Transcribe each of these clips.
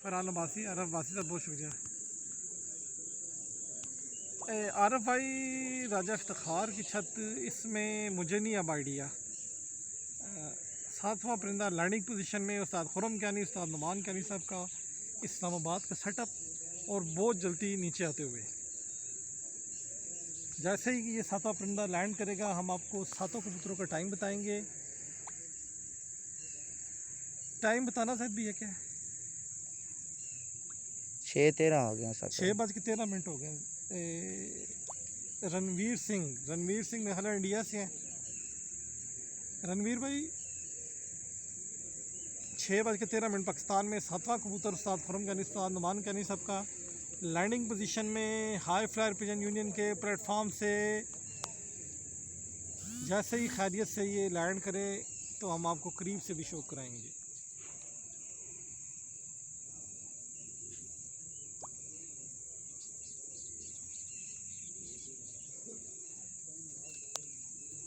फरहान अब्बासी, आरफ अब्बासी साहब बहुत शुक्रिया। आरफ भाई, राजा इफ्तिखार की छत, इसमें मुझे नहीं अब आइडिया। सातवां परिंदा लैंडिंग पोजीशन में उस्ताद खुरम कैनी, उस्ताद नुमान कैनी साहब का इस्लामाबाद का सेटअप, और बहुत जल्दी नीचे आते हुए। जैसे ही ये सातवां परिंदा लैंड करेगा हम आपको सातों कबूतरों का टाइम बताएंगे। टाइम बताना शायद भी है क्या? 6:13 हो गया। 6:13 हो गए। रणवीर सिंह मेरे ख्याल इंडिया से हैं। रणवीर भाई, 6:13 पाकिस्तान में सातवां कबूतर उस्ताद खुरम कैनी, उस्ताद नुमान कैनी साहब का लैंडिंग पोजीशन में हाई फ्लायर पिजन यूनियन के प्लेटफॉर्म से जैसे ही खैरियत से ये लैंड करे तो हम आपको करीब से भी शो कराएंगे।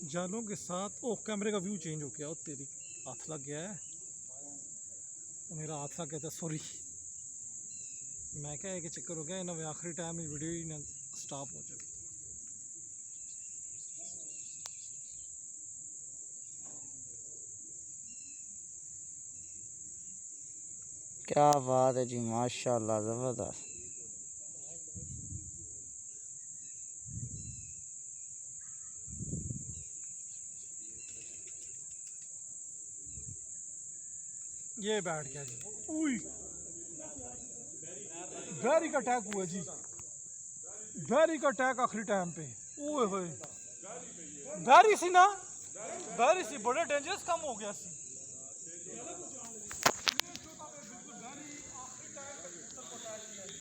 जालों के साथ ओह, कैमरे का व्यू चेंज हो गया। ओ तेरी, हाथ लग गया है। मेरा हाथ लग गया था, सॉरी। मैं क्या है कि चक्कर हो गया ना, आखिरी टाइम में वीडियो ही ना स्टॉप हो जाए। क्या बात है जी, माशाल्लाह, ज़बरदस्त। ये बैठ गया जी। उई, बैरी का अटैक हुआ जी। बैरी का अटैक आखिरी टाइम पे। ओए होए, बैरी सी ना, बैरी सी बड़े डेंजरस काम हो गया सी।